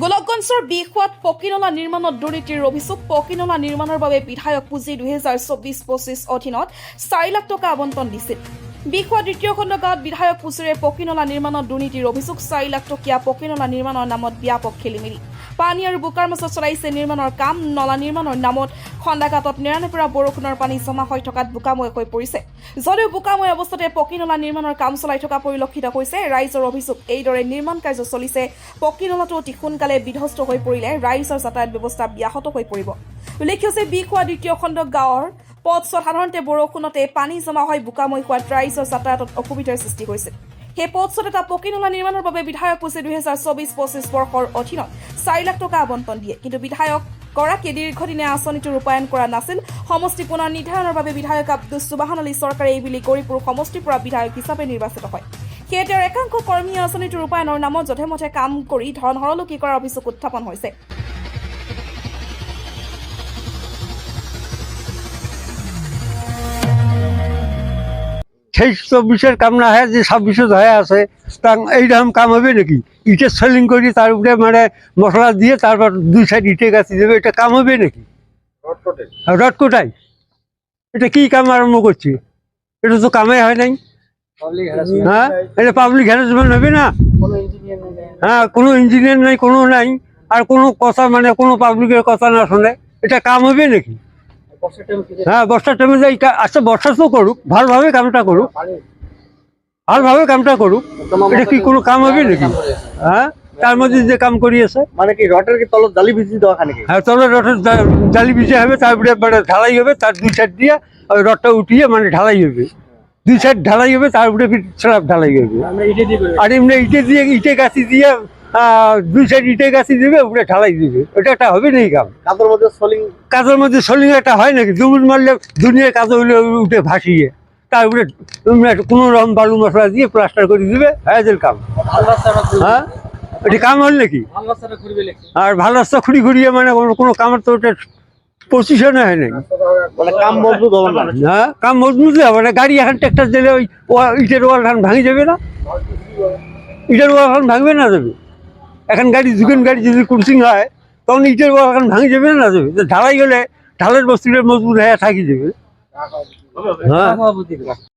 গোলকগঞ্জৰ বিখোৱাত পকীনলা নিৰ্মাণত দুৰ্নীতিৰ অভিযোগ। পকীনলা নিৰ্মাণৰ বাবে বিধায়ক পুঁজি 2024-25 অধীনত 4 লাখ টকা আবণ্টন দিছিল। বিখোৱা দ্বিতীয় খণ্ড গাঁৱত বিধায়ক পুঁজিৰে পকীনলা নিৰ্মাণত দুৰ্নীতিৰ অভিযোগ। 4 লাখ টকীয়া পকীনলা নিৰ্মাণৰ নামত ব্যাপক খেলিমেলি। পানী আৰু বোকাৰ মাজত চলাইছে নিৰ্মাণৰ কাম। নলা নিৰ্মাণৰ নামত খণ্ডাঘাটত নেৰানেপেৰা বৰষুণৰ পানী জমা হৈ থকাত বোকাময় হৈ পৰিছে। যদিও বোকাময় অৱস্থাতে পকীনলা নিৰ্মাণৰ কাম চলাই থকা পৰিলক্ষিত হৈছে। ৰাইজৰ অভিযোগ, এইদৰে নিৰ্মাণ কাৰ্য চলিছে। পকীনলাটো অতি সোনকালে বিধ্বস্ত হৈ পৰিলে ৰাইজৰ যাতায়াত ব্যৱস্থা ব্যাহত হৈ পৰিব। উল্লেখ্য যে বিখোৱা দ্বিতীয় খণ্ড গাঁৱৰ পথছোৱাত সাধাৰণতে বৰষুণতে পানী জমা হৈ বোকাময় হোৱাত ৰাইজৰ যাতায়াতত অসুবিধাৰ সৃষ্টি হৈছিল। সেই পথছোৱাত এটা পকীনলা নিৰ্মাণৰ বাবে বিধায়ক পুঁজি 2024-25 বৰ্ষৰ অধীনত 4 লাখ টকা আবণ্টন দিয়ে। কিন্তু বিধায়ক গৰাকীয়ে দীৰ্ঘদিনীয়া আঁচনিটো ৰূপায়ণ কৰা নাছিল। সমষ্টি পুনৰ নিৰ্ধাৰণৰ বাবে বিধায়ক আব্দুছ সুবহান আলী চৰকাৰে এইবুলি গৌৰীপুৰ সমষ্টিৰ পৰা বিধায়ক হিচাপে নিৰ্বাচিত হয়। সেয়ে তেওঁৰ একাংশ কৰ্মীয়ে আঁচনিটো ৰূপায়ণৰ নামত যধে মধে কাম কৰি ধন হৰলুকি কৰাৰ অভিযোগ উত্থাপন হৈছে। সেই 24-এর কাম না হয় যে 26 হয়ে আছে, তা এইরকম কাম হবে নাকি? ইটের সেলিং করি তার উপরে মানে মশলা দিয়ে তারপর 2 সাইড ইটে গাছি দেবে, এটা কাম হবে নাকি? রড কোটাই এটা কি কাম আরম্ভ করছে? এটা তো কামে হয় নাই। হ্যাঁ, এটা পাবলিক হ্যারাসমেন্ট হবে না? হ্যাঁ, কোনো ইঞ্জিনিয়ার নাই, কোনো নাই, আর কোনো কথা মানে কোনো পাবলিকের কথা না শুনে এটা কাম হবে নাকি? হ্যাঁ, বর্ষার টাইমে যাই। আচ্ছা, বর্ষা তো করুক, ভালোভাবে কামটা করুক, ভালোভাবে কামটা করুক। এটা কি কোনো কাম হবে নাকি? হ্যাঁ, তার মধ্যে যে কাম করিয়েছে মানে কি রটের কি তলত জালি বিজি দেওয়া খানে কি? হ্যাঁ, তবে রটের জালি বিজে হবে, তারপরে মানে ঢালাই হবে, তার 2 সাইড দিয়ে ওই রডটা উঠিয়ে মানে ঢালাই হবে, 2 সাইড ঢালাই হবে, তার উপরে স্ল্যাব ঢালাই হবে। আর এমনি ইটে গাছি দিয়ে 2 সাইড ইটে গাছি দিবে, উপরে ঢালাই দিবে, ওটা একটা হবে নাকি কাম? কাজের মধ্যে সোলিং একটা হয় নাকি? জুমুন মারলে দুনিয়ার কাজ হইলে উঠে ভাসিয়ে তার উপরে কোনো রকম বালু মশলা দিয়ে প্লাস্টার করে দিবে, হায়াজের কাম। হ্যাঁ, এটা কাম হল নাকি? আর ভালো রাস্তা খুঁড়ি খুঁড়িয়ে মানে কোনো কামের তো ওটা পজিশনে হয় নাকি? কাম মজবুত হবে না। হ্যাঁ, কাম মজবুত হবে না। গাড়ি এখন ট্রাক্টর দিলে ওই ইটের ওয়াল খান ভাঙি যাবে না? ইটের ওয়াল খান ভাঙবে না যাবে? এখন গাড়ি দুজন গাড়ি যদি ক্রসিং হয় তখন ইটের ওয়াল খান ভাঙি যাবে না যাবে? ঢালাই গেলে ঢালের বস্তুটা মজবুত হয়ে থাকি যাবে। হ্যাঁ।